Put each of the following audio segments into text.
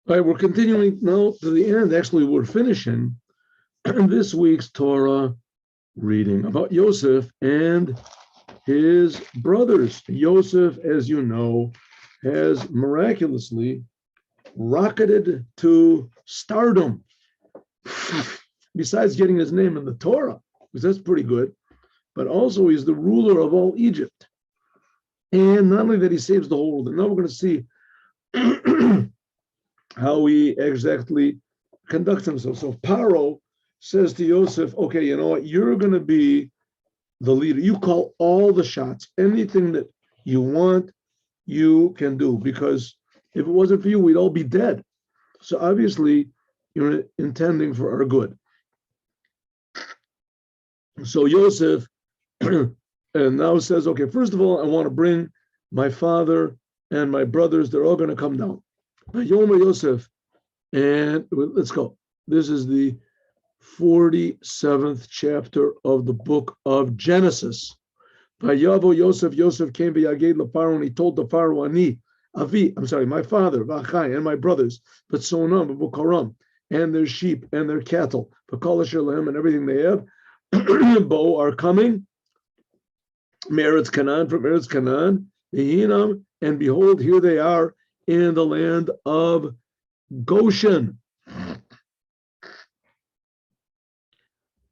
All right, we're continuing now to the end. Actually, we're finishing this week's Torah reading about Josef and his brothers. Josef, as you know, has miraculously rocketed to stardom. Besides getting his name in the Torah, because that's pretty good, but also he's the ruler of all Egypt. And not only that, he saves the whole world. And now we're going to see how he exactly conducts himself. So Pharaoh says to Joseph, okay, you know what? You're going to be the leader. You call all the shots. Anything that you want, you can do. Because if it wasn't for you, we'd all be dead. So obviously, you're intending for our good. So Joseph and now says, okay, first of all, I want to bring my father and my brothers. They're all going to come down. Yomer Yosef, and let's go. This is the 47th chapter of the book of Genesis. Vayavo Yosef, Yosef came v'yaged leParah, and he told the Pharaoh, my father, OrHaChaim, and my brothers, but Sonam, Bukaram, and their sheep and their cattle, Vakol asher lahem, and everything they have, Bo are coming, Meretz Canaan, from Eretz Canaan, Yehinam, and behold, here they are in the land of Goshen.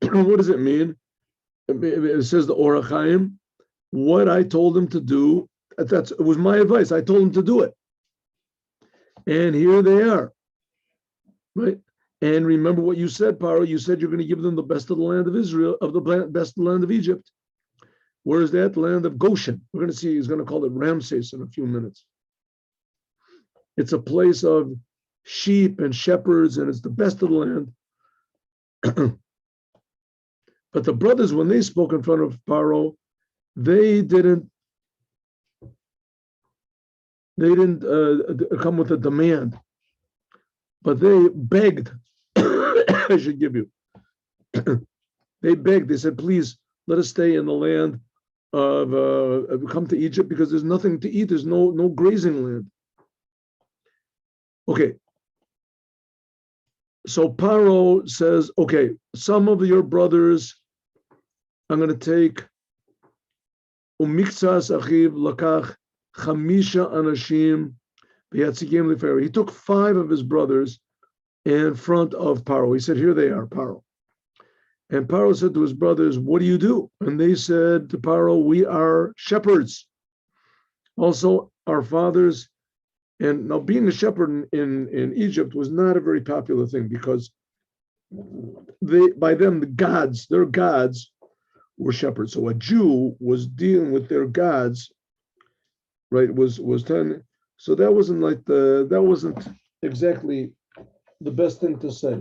What does it mean? It says the OrHaChaim. What I told him to do, it was my advice. I told him to do it. And here they are. Right? And remember what you said, Pharaoh. You said you're going to give them the best of the land of Israel, of the best of the land of Egypt. Where is that? The land of Goshen. We're going to see, he's going to call it Ramses in a few minutes. It's a place of sheep and shepherds, and it's the best of the land. But the brothers, when they spoke in front of Pharaoh, they didn't come with a demand, but they begged. I should give you. They begged. They said, please let us stay in the land of come to Egypt, because there's nothing to eat. There's no grazing land. Okay. So Pharaoh says, okay, some of your brothers, I'm going to take Umiktsas achiv lakach chamisha anashim v'yatzigim leFarao. He took 5 of his brothers in front of Pharaoh. He said, here they are, Pharaoh. And Pharaoh said to his brothers, what do you do? And they said to Pharaoh, we are shepherds. Also, our fathers. And now being a shepherd in Egypt was not a very popular thing, because by them, their gods were shepherds. So a Jew was dealing with their gods, right? Was 10. So that wasn't exactly the best thing to say.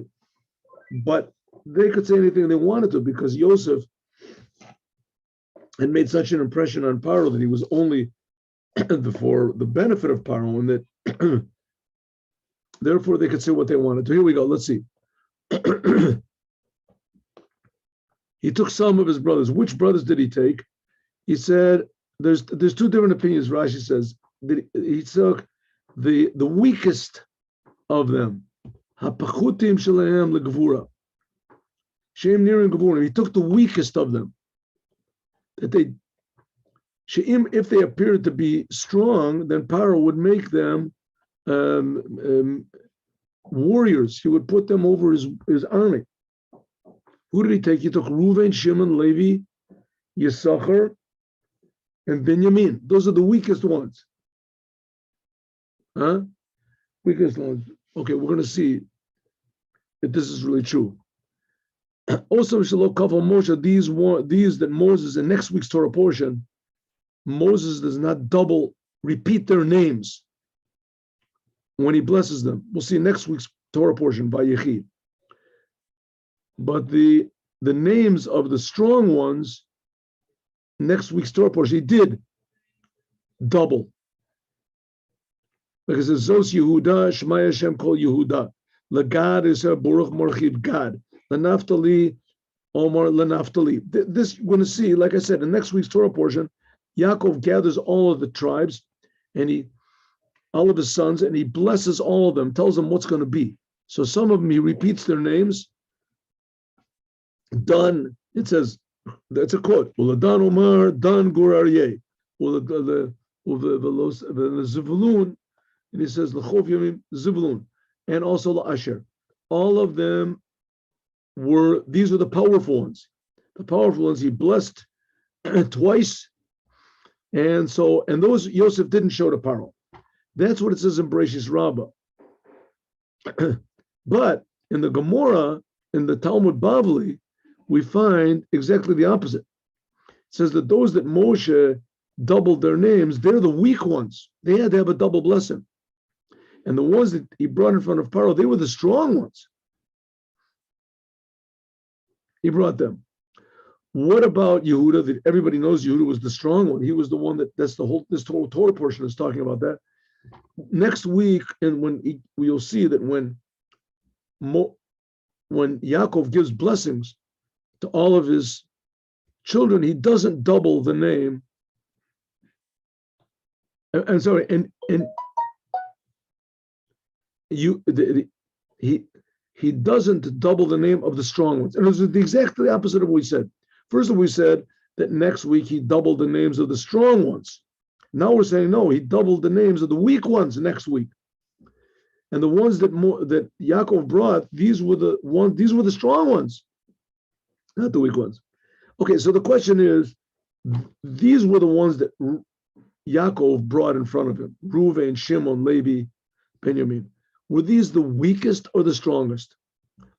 But they could say anything they wanted to, because Joseph had made such an impression on Pharaoh that he was only for the benefit of Pharaoh, and that therefore they could say what they wanted to. Here we go. Let's see. He took some of his brothers. Which brothers did he take? He said there's 2 different opinions. Rashi says that he took the weakest of them. Hapachutim shelahem legvura. Shem nirim gevura. He took the weakest of them. That if they appeared to be strong, then Pharaoh would make them warriors. He would put them over his army. Who did he take? He took Reuven, Shimon, Levi, Yisachar, and Benjamin. Those are the weakest ones. Weakest ones. Okay, we're going to see if this is really true. Also, Moshe, these that Moses, in next week's Torah portion, Moses does not repeat their names when he blesses them. We'll see next week's Torah portion by Yechi. But the names of the strong ones, next week's Torah portion, he did double. Like it says, Zos Yehuda, Shema Hashem Kol Yehuda. LaGad is a Baruch Morchiv Gad. LaNaftali, Omar LaNaftali. This we're going to see, like I said, in next week's Torah portion, Yaakov gathers all of the tribes, and he all of his sons, and he blesses all of them, tells them what's going to be. So some of them, he repeats their names. Dan, it says, that's a quote, Dan Omar, Dan Gur Aryeh, the Zivulun, and he says, L'chov Yomim Zivulun, and also L'Asher. All of them these were the powerful ones. The powerful ones he blessed twice. And those Joseph didn't show to Pharaoh. That's what it says in Bereshis Rabbah. But in the Gemara, in the Talmud Bavli, we find exactly the opposite. It says that those that Moshe doubled their names, they're the weak ones. They had to have a double blessing. And the ones that he brought in front of Pharaoh, they were the strong ones. He brought them. What about Yehuda? That everybody knows Yehuda was the strong one. He was the one this whole Torah portion is talking about that. Next week, and you'll see that when Yaakov gives blessings to all of his children, he doesn't double the name. I'm sorry, he doesn't double the name of the strong ones. And it was exactly the opposite of what we said. First of all, we said that next week he doubled the names of the strong ones. Now we're saying no, he doubled the names of the weak ones next week. And the ones that Yaakov brought, these were the strong ones, not the weak ones. Okay, so the question is, these were the ones that Yaakov brought in front of him: Reuven, Shimon, Levi, Benjamin. Were these the weakest or the strongest?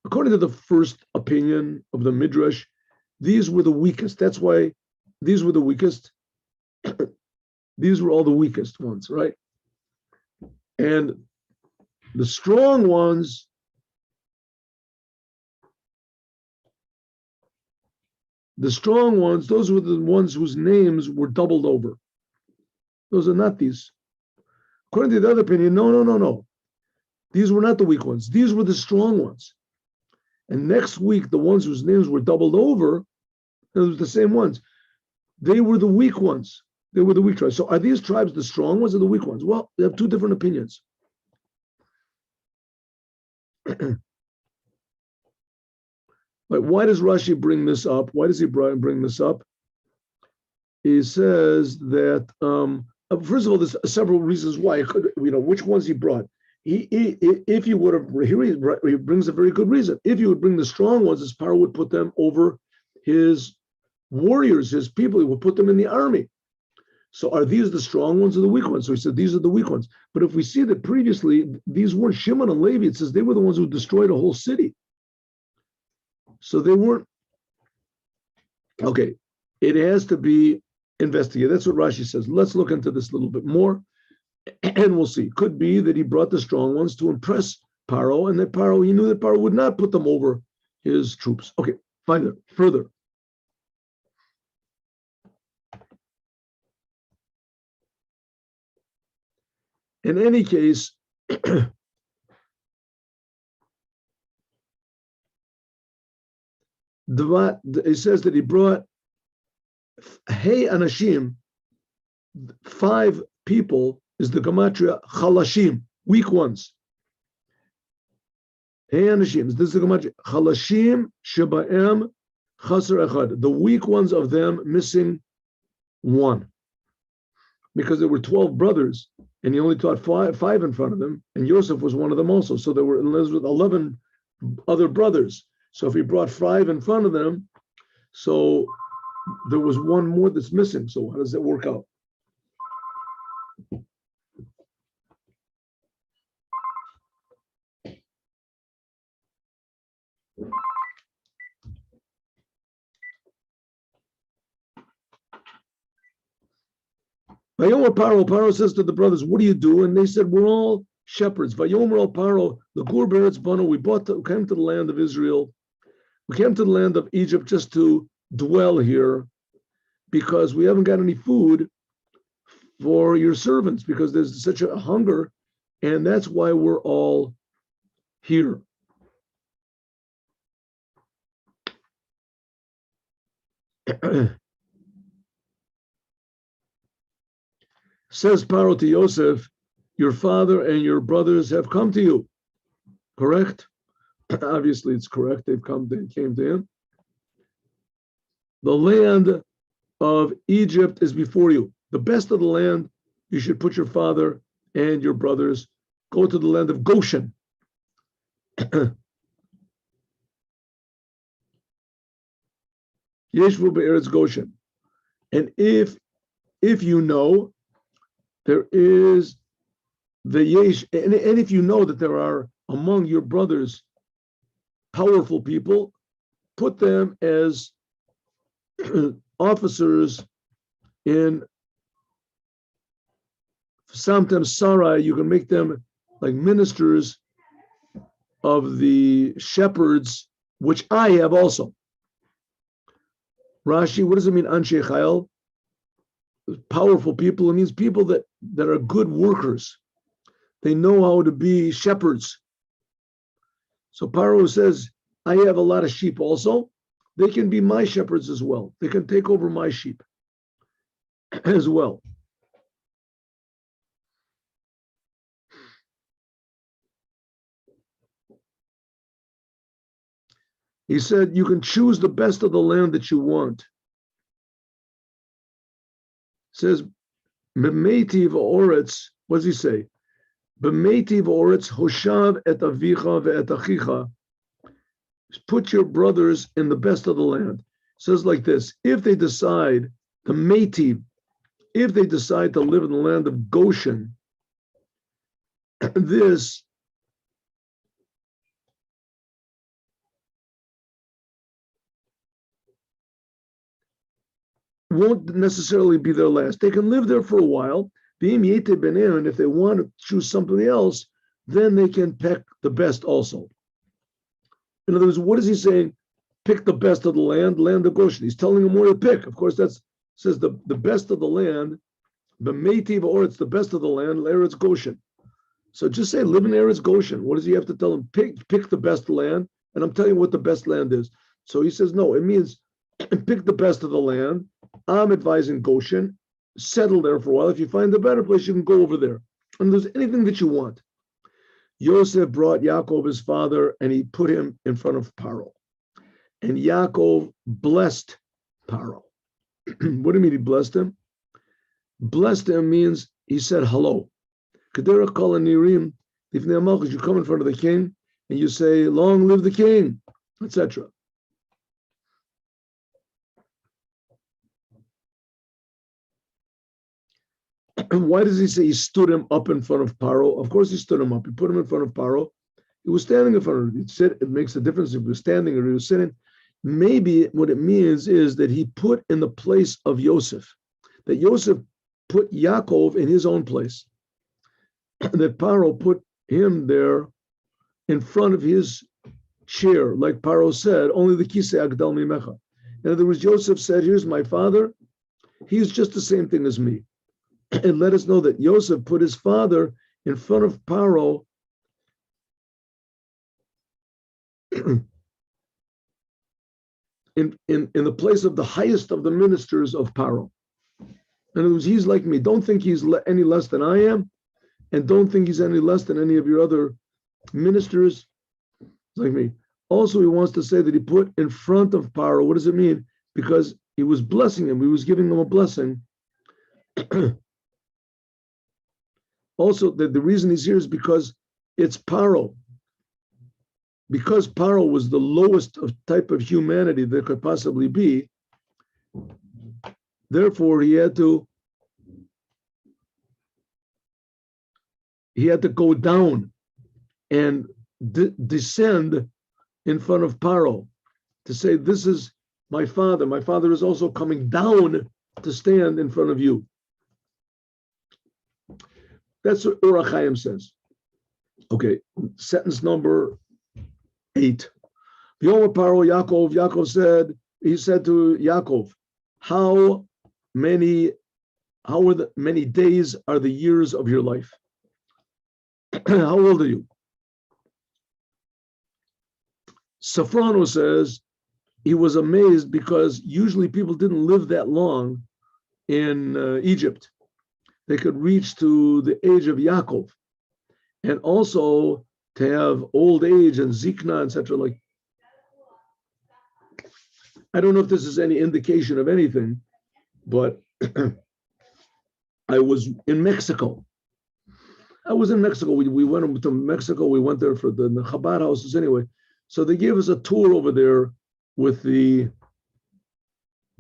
According to the first opinion of the Midrash, these were the weakest. That's why these were the weakest. These were all the weakest ones, right? And the strong ones, those were the ones whose names were doubled over. Those are not these. According to the other opinion, no. These were not the weak ones. These were the strong ones. And next week, the ones whose names were doubled over, those were the same ones. They were the weak ones. They were the weak tribes. So are these tribes the strong ones or the weak ones? Well, they have two different opinions. But why does Rashi bring this up? Why does he bring this up? He says that, first of all, there's several reasons why. Which ones he brought. If he would have, he brings a very good reason. If he would bring the strong ones, his power would put them over his warriors, his people. He would put them in the army. So are these the strong ones or the weak ones? So he said these are the weak ones. But if we see that previously these weren't Shimon and Levi, it says they were the ones who destroyed a whole city. So they weren't. Okay, it has to be investigated. That's what Rashi says. Let's look into this a little bit more, and we'll see. Could be that he brought the strong ones to impress Pharaoh, and that he knew that Pharaoh would not put them over his troops. Okay, further. In any case, it says that he brought Anashim, 5 people, is the gematria Chalashim, weak ones. Anashim, this is the gematria Chalashim Shebaem Chaser Echad, the weak ones of them missing 1. Because there were 12 brothers, and he only taught 5 in front of them, and Josef was one of them also. So there were 11 other brothers. So if he brought 5 in front of them, so there was 1 more that's missing. So how does that work out? Pharaoh says to the brothers, what do you do? And they said, we're all shepherds. Vayomer al Pharaoh, the Gur Beretz Bano, we came to the land of Israel. We came to the land of Egypt just to dwell here because we haven't got any food for your servants because there's such a hunger, and that's why we're all here. Says Pharaoh to Joseph, your father and your brothers have come to you. Correct? Obviously, it's correct. They came to him. The land of Egypt is before you. The best of the land, you should put your father and your brothers. Go to the land of Goshen. Yeshvu be'eretz Goshen. And if you know there is the yesh, and if you know that there are among your brothers powerful people, put them as officers in, sometimes Sarai, you can make them like ministers of the shepherds, which I have also. Rashi, what does it mean, Anshe Chayil? Powerful people. It means people that are good workers. They know how to be shepherds. So Pharaoh says, I have a lot of sheep also. They can be my shepherds as well. They can take over my sheep as well. He said, you can choose the best of the land that you want. It says, B'meitiv oretz, what does he say? B'meitiv oretz hoshav et avicha ve'et achicha. Put your brothers in the best of the land. It says like this, if they decide, the meitiv, if they decide to live in the land of Goshen, this won't necessarily be their last. They can live there for a while. And if they want to choose something else, then they can pick the best also. In other words, what is he saying? Pick the best of the land of Goshen. He's telling them where to pick. Of course, that says the best of the land, the Meitiv, or it's the best of the land, Eretz Goshen. So just say, live in Eretz Goshen. What does he have to tell them? Pick the best land, and I'm telling you what the best land is. So he says, no, it means pick the best of the land. I'm advising Goshen, settle there for a while. If you find a better place, you can go over there. And there's anything that you want. Josef brought Yaakov, his father, and he put him in front of Pharaoh. And Yaakov blessed Pharaoh. What do you mean he blessed him? Blessed him means he said hello. You come in front of the king and you say, long live the king, etc. Why does he say he stood him up in front of Pharaoh? Of course he stood him up. He put him in front of Pharaoh. He was standing in front of him. It makes a difference if he was standing or he was sitting. Maybe what it means is that he put in the place of Joseph, that Joseph put Yaakov in his own place, that Pharaoh put him there in front of his chair, like Pharaoh said, only the kisei agdal mimecha. In other words, Joseph said, here's my father. He's just the same thing as me. And let us know that Joseph put his father in front of Pharaoh in the place of the highest of the ministers of Pharaoh. In other words, he's like me. Don't think he's any less than I am, and don't think he's any less than any of your other ministers like me. Also, he wants to say that he put in front of Pharaoh. What does it mean? Because he was blessing him. He was giving him a blessing. Also, the reason he's here is because it's Pharaoh. Because Pharaoh was the lowest type of humanity there could possibly be, therefore he had to go down and descend in front of Pharaoh to say, this is my father. My father is also coming down to stand in front of you. That's what OrHaChaim says. Okay, sentence number 8. V'yomer Paro Yaakov. Yaakov said, he said to Yaakov, how many days are the years of your life? How old are you? Sforno says he was amazed because usually people didn't live that long in Egypt. they could reach to the age of Yaakov, and also to have old age and zikna, etc. Like, I don't know if this is any indication of anything, but I was in Mexico. We went to Mexico. We went there for the Chabad houses anyway. So they gave us a tour over there with the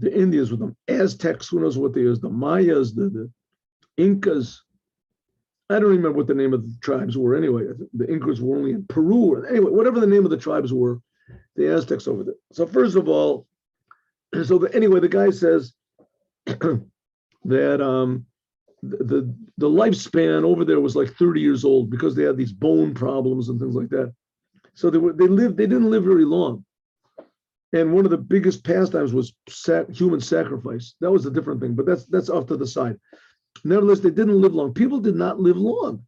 Indians, with the Aztecs, who knows what they is, the Mayas, the Incas. I don't remember what the name of the tribes were anyway. The Incas were only in Peru. Anyway, whatever the name of the tribes were, the Aztecs over there. So first of all, anyway, the guy says that the lifespan over there was like 30 years old because they had these bone problems and things like that. So they didn't live very long. And one of the biggest pastimes was human sacrifice. That was a different thing, but that's off to the side. Nevertheless, they didn't live long. People did not live long.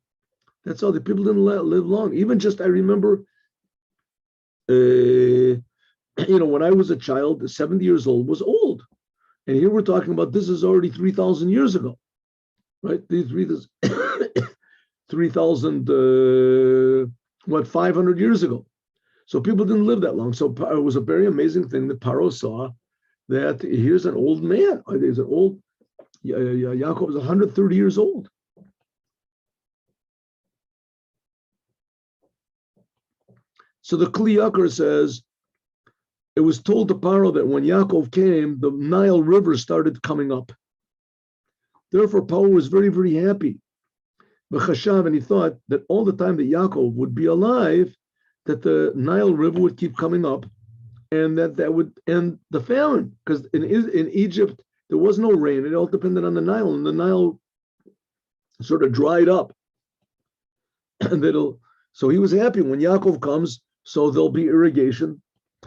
That's all. The people didn't live long. Even just, I remember, when I was a child, 70 years old was old. And here we're talking about, this is already 3,000 years ago, right? 3,000, 500 years ago. So people didn't live that long. So it was a very amazing thing that Pharaoh saw, that here's an old man. There's an old, Yaakov is 130 years old. So the Kli Yakar says, it was told to Pharaoh that when Yaakov came, the Nile River started coming up. Therefore, Pharaoh was very, very happy. And he thought that all the time that Yaakov would be alive, that the Nile River would keep coming up, and that would end the famine. Because in Egypt, there was no rain. It all depended on the Nile, and the Nile sort of dried up. And so he was happy when Yaakov comes, so there'll be irrigation.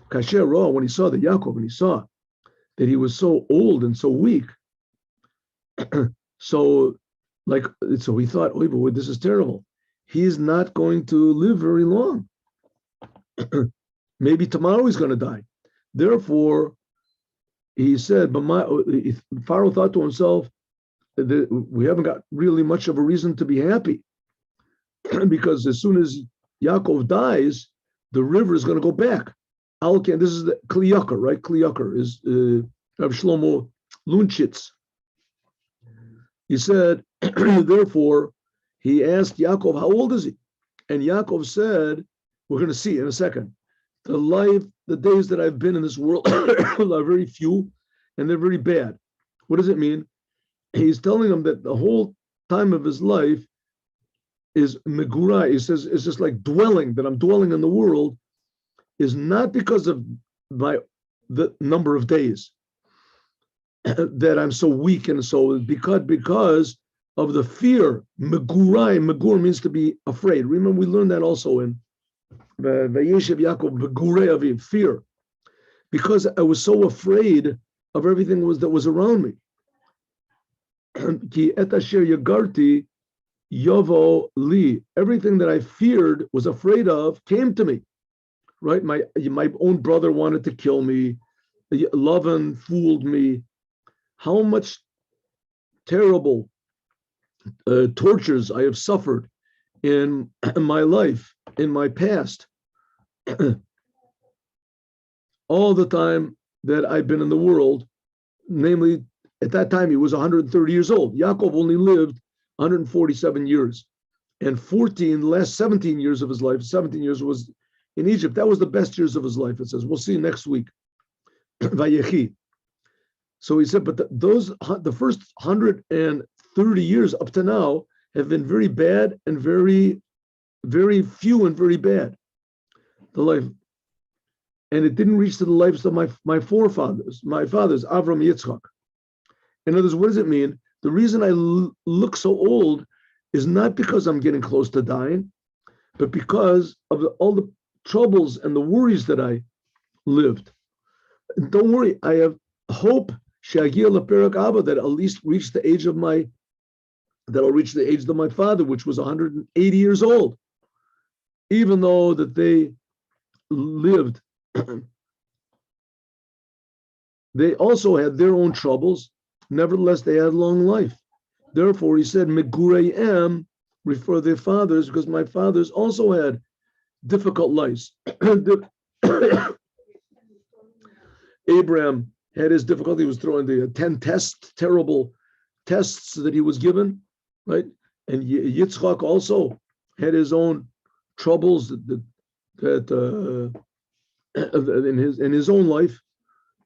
Kasher Ra, when he saw that Yaakov, and he saw that he was so old and so weak, so he thought, oh, but this is terrible. He's not going to live very long. Maybe tomorrow he's going to die. Therefore, he said, Pharaoh thought to himself that we haven't got really much of a reason to be happy, because as soon as Yaakov dies, the river is going to go back. This is the Kli Yakar, right? Kli Yakar is Rav Shlomo Lunchitz. He said, therefore, he asked Yaakov, how old is he? And Yaakov said, we're going to see in a second, the days that I've been in this world are very few, and they're very bad. What does it mean? He's telling him that the whole time of his life is megurai. He says it's just like dwelling, that I'm dwelling in the world, is not because of the number of days that I'm so weak, and so because of the fear. Megurai, megur means to be afraid. Remember, we learned that also in Vayeshev Yaakov begurei aviv, fear, because I was so afraid of everything that was around me. Ki et asher yagarti yovo li, everything that I feared, was afraid of, came to me. Right, my own brother wanted to kill me. Lavan fooled me. How much terrible tortures I have suffered in my life, in my past, all the time that I've been in the world. Namely, at that time he was 130 years old. Yaakov only lived 147 years, and last 17 years of his life, 17 years was in Egypt. That was the best years of his life, it says. We'll see next week. Vayechi. So he said, but the first 130 years up to now have been very bad, and very, very few and very bad. The life, and it didn't reach to the lives of my forefathers, my fathers, Avram, Yitzchak. In other words, what does it mean? The reason I look so old is not because I'm getting close to dying, but because of all the troubles and the worries that I lived. And don't worry, I have hope that at least reach the age of that'll reach the age of my father, which was 180 years old. Even though that they lived, they also had their own troubles. Nevertheless, they had long life. Therefore, he said, Megureim, refer to their fathers, because my fathers also had difficult lives. Abraham had his difficulty. He was throwing the 10 tests, terrible tests that he was given, right? And Yitzchak also had his own troubles that in his own life.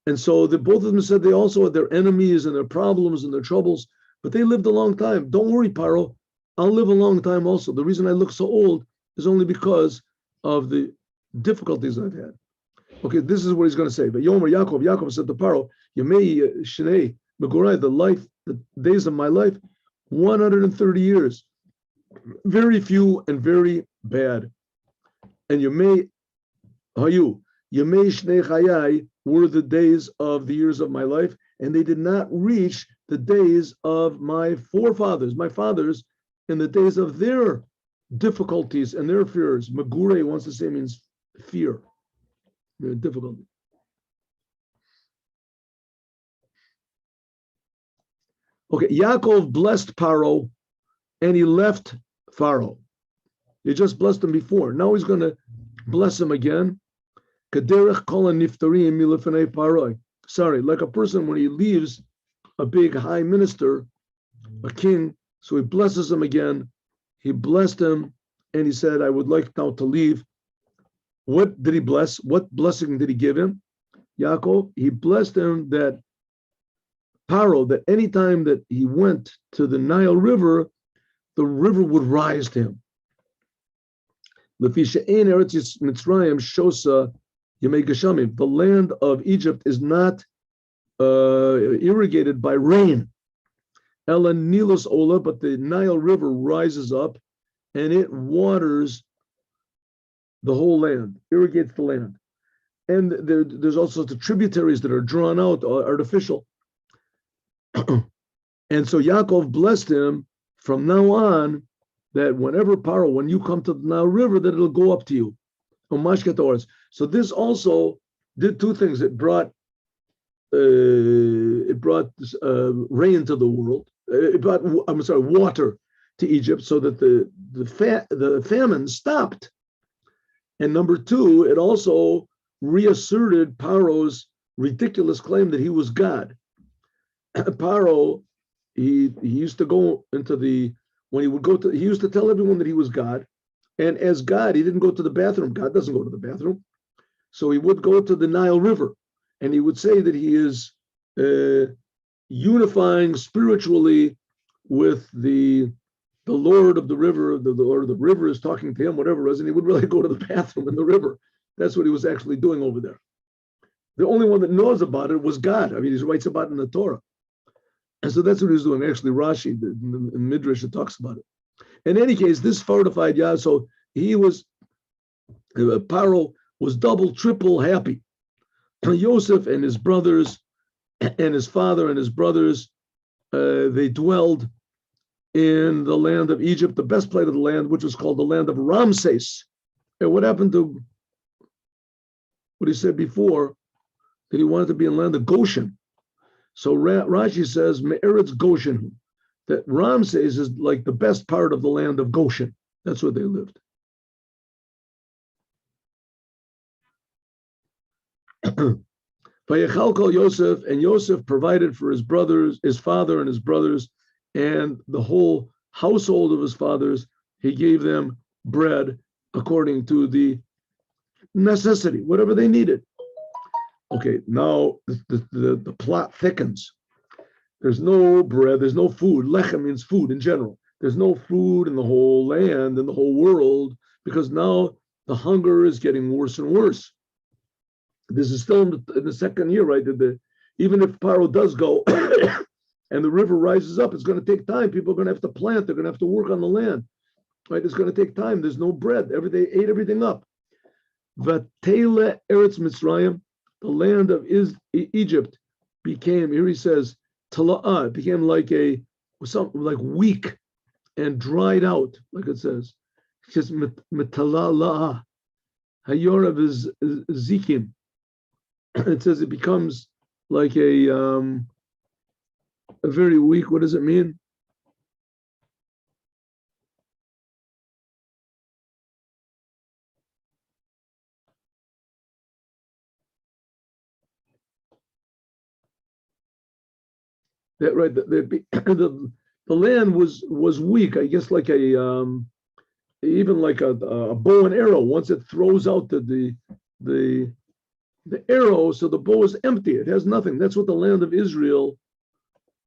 And so both of them said they also had their enemies and their problems and their troubles, but they lived a long time. Don't worry, Pharaoh. I'll live a long time also. The reason I look so old is only because of the difficulties I've had. Okay, this is what he's going to say. But Yaakov said to Pharaoh, Yemei Shnei Megurai, the days of my life, 130 years. Very few and very bad. And Yemei Hayu, Yemei Shnei Chayai were the days of the years of my life, and they did not reach the days of my forefathers, my fathers, in the days of their difficulties and their fears. Megure wants to say means fear, difficulty. Okay, Yaakov blessed Pharaoh, and he left Pharaoh. He just blessed him before. Now he's going to bless him again. Sorry, like a person when he leaves a big high minister, a king, so he blesses him again. He blessed him, and he said, I would like now to leave. What did he bless? What blessing did he give him? Yaakov, he blessed him that Pharaoh, that any time that he went to the Nile River, the river would rise to him. The land of Egypt is not irrigated by rain. Ela Nilos Ola, but the Nile River rises up and it waters the whole land, irrigates the land. And there's also the tributaries that are drawn out, artificial. And so Yaakov blessed him from now on that whenever Pharaoh, when you come to the Nile River, that it'll go up to you. So this also did two things. It brought rain to the world. It brought, water to Egypt, so that the famine stopped. And number two, it also reasserted Pharaoh's ridiculous claim that he was God. Pharaoh, he used to go into he used to tell everyone that he was God. And as God, he didn't go to the bathroom. God doesn't go to the bathroom. So he would go to the Nile River, and he would say that he is unifying spiritually with the Lord of the river. The Lord of the river is talking to him, whatever it is, and he would really go to the bathroom in the river. That's what he was actually doing over there. The only one that knows about it was God. I mean, he writes about it in the Torah. And so that's what he was doing. Actually, Rashi, in Midrash, it talks about it. In any case, this fortified Yah, so Pharaoh was double, triple happy. Josef and his brothers and his father and his brothers, they dwelled in the land of Egypt, the best part of the land, which was called the land of Ramses. And what happened to what he said before, that he wanted to be in the land of Goshen? So Rashi says, Me'eretz Goshen, that Ramses is like the best part of the land of Goshen. That's where they lived. Vayechalkal Yosef, and Yosef provided for his brothers, his father and his brothers, and the whole household of his fathers. He gave them bread according to the necessity, whatever they needed. Okay, now the plot thickens. There's no bread, there's no food. Lechem means food in general. There's no food in the whole land, in the whole world, because now the hunger is getting worse and worse. This is still in the second year, right? Even if Pharaoh does go and the river rises up, it's going to take time. People are going to have to plant. They're going to have to work on the land, right? It's going to take time. There's no bread. They ate everything up. Vatele Eretz Mitzrayim, the land of Egypt, became, here he says, Tala'ah, it became like weak and dried out, like it says. It's just Metala'ah. Hayorav is Zikim. It says it becomes like a very weak, what does it mean? That right. The land was weak. I guess like a even like a bow and arrow. Once it throws out the arrow, so the bow is empty. It has nothing. That's what the land of Israel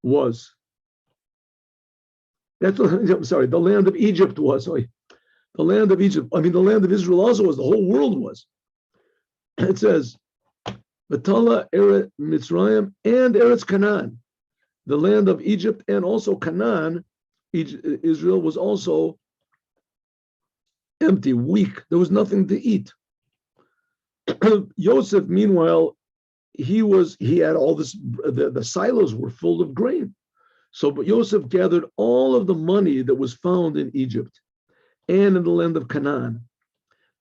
was. That's what, I'm sorry. The land of Egypt was. Sorry. The land of Egypt. I mean, the land of Israel also was. The whole world was. It says, Batala, Eretz Mitzrayim, and Eretz Canaan. The land of Egypt and also Canaan, Israel was also empty, weak. There was nothing to eat. Joseph, meanwhile, he had all this, the silos were full of grain. So but Joseph gathered all of the money that was found in Egypt and in the land of Canaan.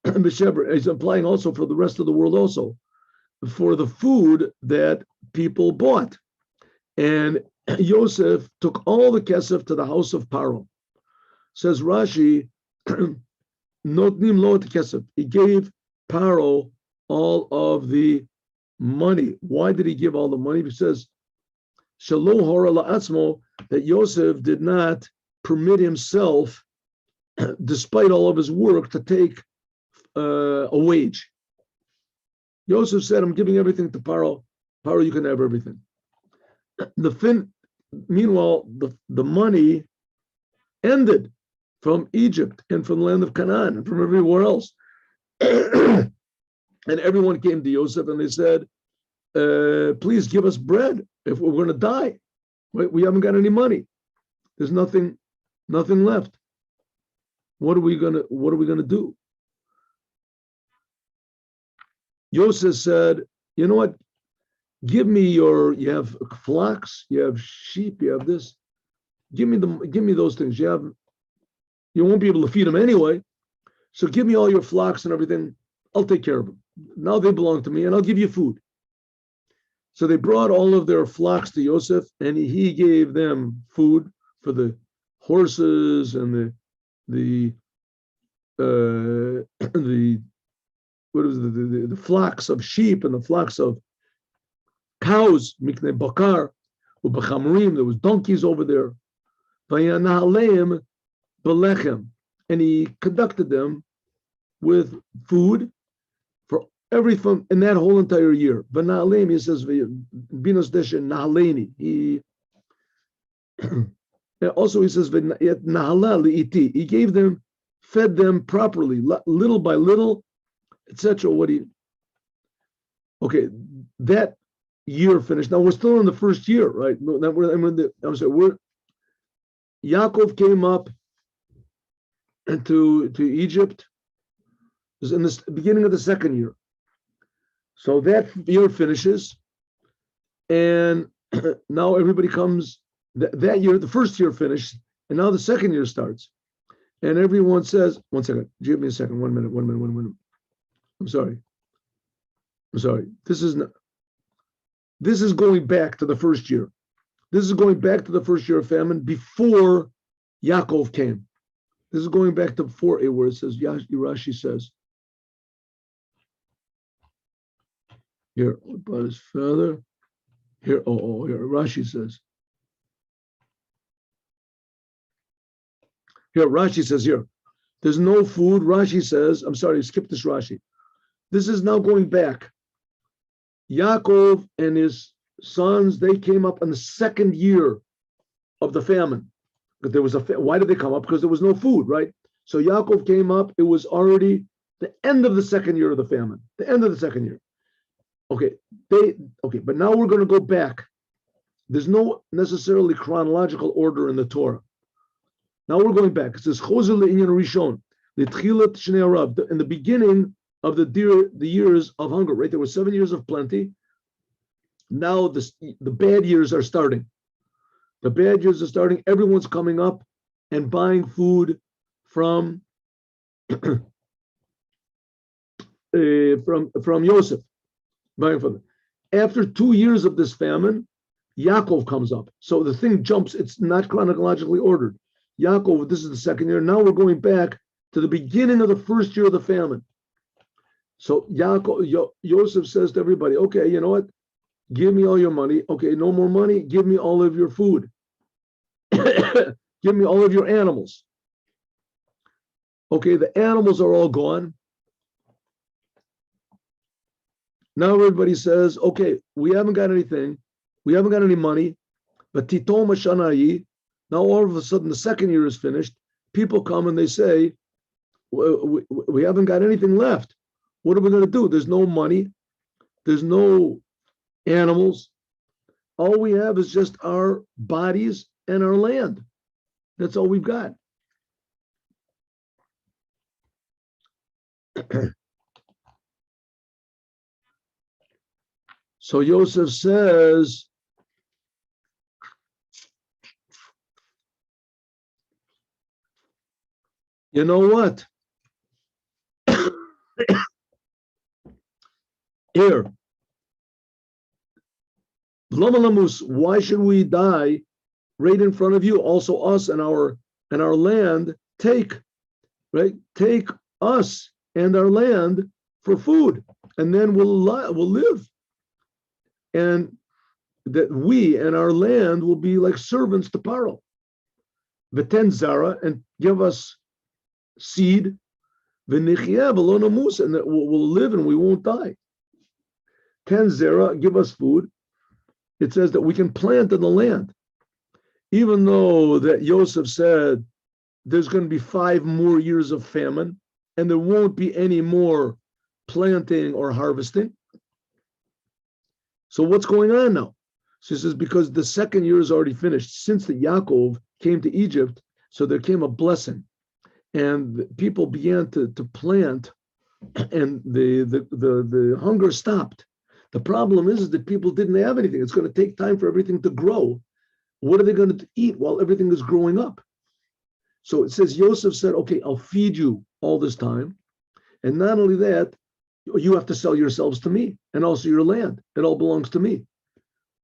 He's applying also for the rest of the world also, for the food that people bought. And Joseph took all the kesef to the house of Pharaoh. Says Rashi, notnim lo kesef. He gave Pharaoh all of the money. Why did he give all the money? He says, Shalom hora la'atzmo, that Joseph did not permit himself, despite all of his work, to take a wage. Joseph said, I'm giving everything to Pharaoh. Pharaoh, you can have everything. Meanwhile, the money ended from Egypt and from the land of Canaan and from everywhere else. And everyone came to Joseph and they said, please give us bread if we're going to die. We haven't got any money. There's nothing left. What are we gonna do? Joseph said, you know what? Give me you have flocks, you have sheep, you have this. Give me those things. You won't be able to feed them anyway. So give me all your flocks and everything. I'll take care of them. Now they belong to me and I'll give you food. So they brought all of their flocks to Joseph and he gave them food for the horses and the flocks of sheep and the flocks of cows, mikne bakar, ubachamrim, there was donkeys over there. Vayanahaleim belechem, and he conducted them with food for everything in that whole entire year. Vanahaleim, he says, binos deshe nahaleni. He also he says, nahala liiti. He gave them, fed them properly, little by little, etc. Okay, that year finished. Now we're still in the first year, right? Yaakov came up to Egypt. It was in the beginning of the second year. So that year finishes, and now everybody comes. That year, the first year finished, and now the second year starts. And everyone says, one second, give me a second, 1 minute. I'm sorry. This is going back to the first year. This is going back to the first year of famine before Yaakov came. This is going back to before where it says, Rashi says, here, about his father. Here, here, Rashi says. Here, Rashi says here, there's no food. Rashi says, I'm sorry, skip this Rashi. This is now going back. Yaakov and his sons, they came up in the second year of the famine. But there was why did they come up? Because there was no food, right? So Yaakov came up, it was already the end of the second year of the famine, the end of the second year. Okay, but now we're going to go back. There's no necessarily chronological order in the Torah. Now we're going back. It says, in the beginning of the years of hunger, right? There were 7 years of plenty. Now the bad years are starting. The bad years are starting. Everyone's coming up and buying food from Joseph. Buying from them. After 2 years of this famine, Yaakov comes up. So the thing jumps. It's not chronologically ordered. Yaakov, this is the second year. Now we're going back to the beginning of the first year of the famine. So Joseph says to everybody, okay, you know what? Give me all your money. Okay, no more money. Give me all of your food. Give me all of your animals. Okay, the animals are all gone. Now everybody says, okay, we haven't got anything. We haven't got any money. But Titom Shanayi, now all of a sudden the second year is finished. People come and they say, we haven't got anything left. What are we going to do? There's no money. There's no animals. All we have is just our bodies and our land. That's all we've got. So Joseph says, you know what? Here, why should we die right in front of you? Also, us and our land. Take us and our land for food, and then we'll live, and that we and our land will be like servants to Pharaoh. V'ten zara, and give us seed, v'nichya v'lo namus, and that we'll live and we won't die. Ten zara, give us food. It says that we can plant in the land. Even though that Joseph said there's going to be 5 more years of famine and there won't be any more planting or harvesting. So what's going on now? So he says, because the second year is already finished. Since the Yaakov came to Egypt, so there came a blessing. And people began to plant, and the hunger stopped. The problem is that people didn't have anything. It's going to take time for everything to grow. What are they going to eat while everything is growing up? So it says, Joseph said, okay, I'll feed you all this time. And not only that, you have to sell yourselves to me and also your land. It all belongs to me.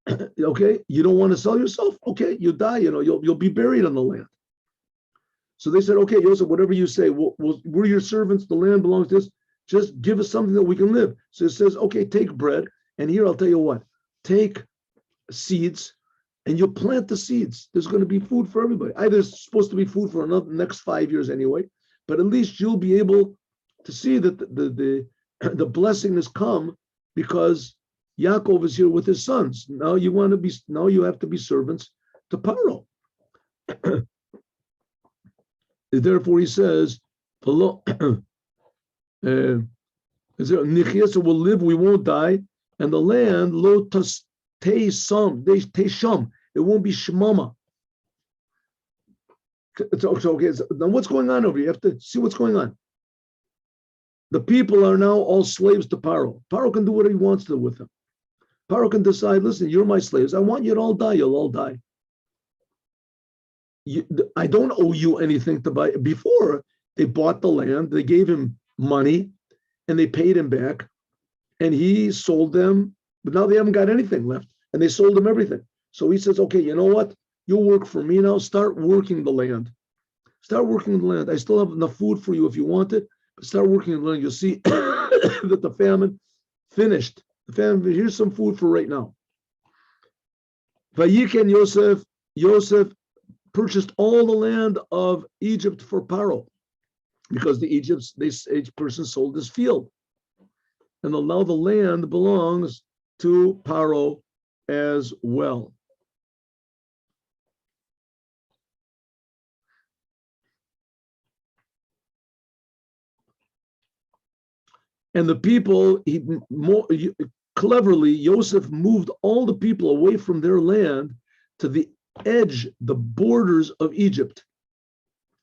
Okay, you don't want to sell yourself? Okay, you die, you'll be buried on the land. So they said, okay, Joseph, whatever you say, we're your servants, the land belongs to us. Just give us something that we can live. So it says, okay, take bread. And here I'll tell you what, take seeds and you plant the seeds. There's going to be food for everybody. Either it's supposed to be food for the next 5 years anyway, but at least you'll be able to see that the blessing has come because Yaakov is here with his sons. Now you have to be servants to Pharaoh. Therefore he says, so we'll live, we won't die, and the land lo tesham, it won't be shmama. Okay, now what's going on over here? You have to see what's going on. The people are now all slaves to Pharaoh. Pharaoh can do whatever he wants to with them. Pharaoh can decide, listen, you're my slaves. I want you to all die. You'll all die. I don't owe you anything to buy. Before, they bought the land, they gave him money, and they paid him back, and he sold them, but now they haven't got anything left, and they sold him everything. So he says, okay, you know what? You'll work for me now. Start working the land. Start working the land. I still have enough food for you if you want it, but start working the land. You'll see that the famine finished. The famine, here's some food for right now. Vayiken Joseph purchased all the land of Egypt for Pharaoh, because each person sold his field. And now the land belongs to Pharaoh as well. And the people, cleverly, Joseph moved all the people away from their land to the edge, the borders of Egypt,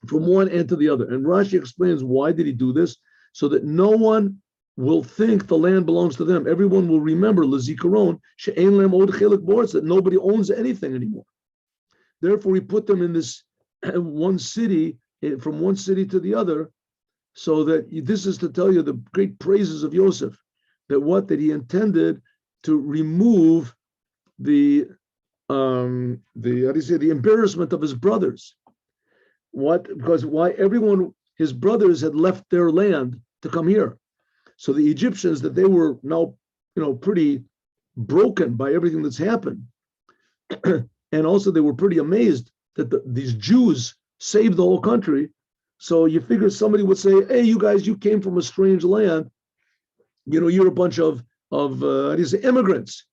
from one end to the other. And Rashi explains why did he do this? So that no one will think the land belongs to them. Everyone will remember L'zikaron she'ein lehem od chelik b'aretz, that nobody owns anything anymore. Therefore, he put them in this one city, from one city to the other, so that this is to tell you the great praises of Joseph, that he intended to remove the embarrassment of his brothers. Because why everyone, his brothers had left their land to come here. So the Egyptians, that they were now, pretty broken by everything that's happened. And also they were pretty amazed that these Jews saved the whole country. So you figure somebody would say, hey, you guys, you came from a strange land. You're a bunch of how do you say, immigrants.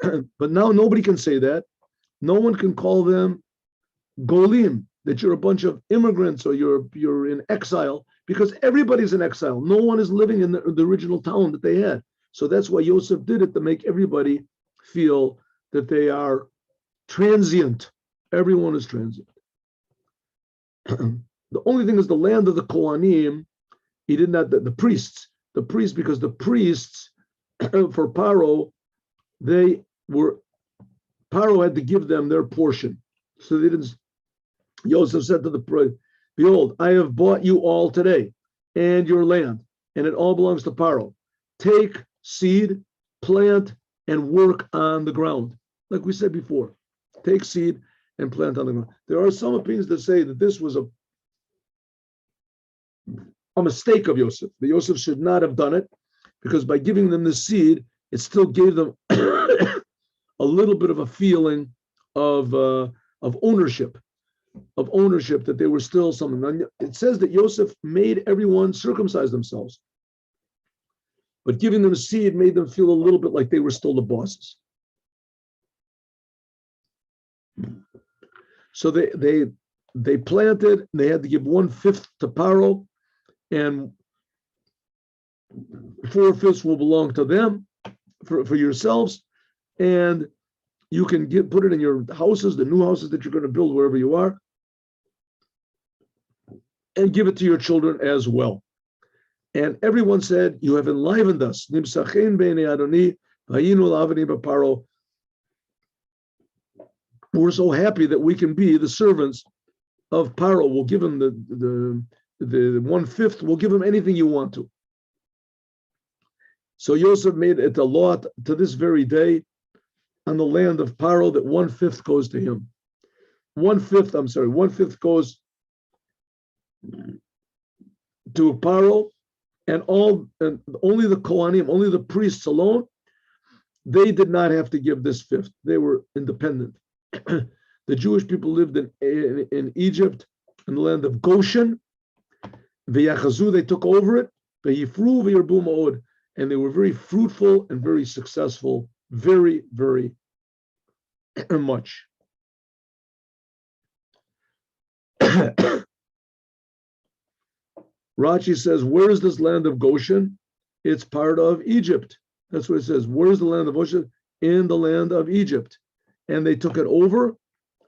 But now nobody can say that. No one can call them golim, that you're a bunch of immigrants or you're in exile, because everybody's in exile. No one is living in the original town that they had. So that's why Josef did it, to make everybody feel that they are transient. Everyone is transient. The only thing is the land of the Kohanim, he did not, the priests, because the priests for Pharaoh, Pharaoh had to give them their portion. So they didn't, Joseph said to the priest, behold, I have bought you all today and your land, and it all belongs to Pharaoh. Take seed, plant, and work on the ground. Like we said before, take seed and plant on the ground. There are some opinions that say that this was a mistake of Joseph. That Joseph should not have done it, because by giving them the seed, it still gave them a little bit of a feeling of ownership, that they were still something. It says that Joseph made everyone circumcise themselves, but giving them seed made them feel a little bit like they were still the bosses. So they planted. They had to give 1/5 to Pharaoh, and 4/5 will belong to them for yourselves, and you can put it in your houses, the new houses that you're going to build wherever you are, and give it to your children as well. And everyone said, you have enlivened us. We're so happy that we can be the servants of Pharaoh. We'll give him the 1/5. We'll give him anything you want to. So Joseph made it a law to this very day on the land of Pharaoh that 1/5 goes to him. 1/5 goes to Pharaoh, and only the Kohanim, only the priests alone, they did not have to give this 1/5. They were independent. The Jewish people lived in Egypt, in the land of Goshen. V'yachazu, they took over it. V'yifru v'yirbu ma'od, and they were very fruitful and very successful, very, very much. Rashi says, where is this land of Goshen? It's part of Egypt. That's what it says. Where's the land of Goshen? In the land of Egypt. And they took it over,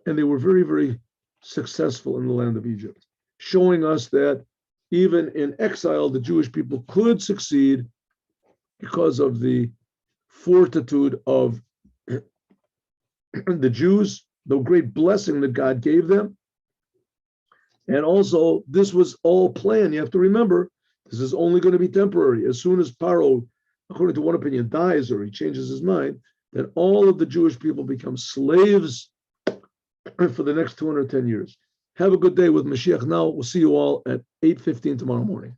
and they were very, very successful in the land of Egypt, showing us that even in exile, the Jewish people could succeed because of the fortitude of the Jews, the great blessing that God gave them. And also, this was all planned. You have to remember, this is only going to be temporary. As soon as Pharaoh, according to one opinion, dies or he changes his mind, then all of the Jewish people become slaves for the next 210 years. Have a good day with Mashiach now. We'll see you all at 8:15 tomorrow morning.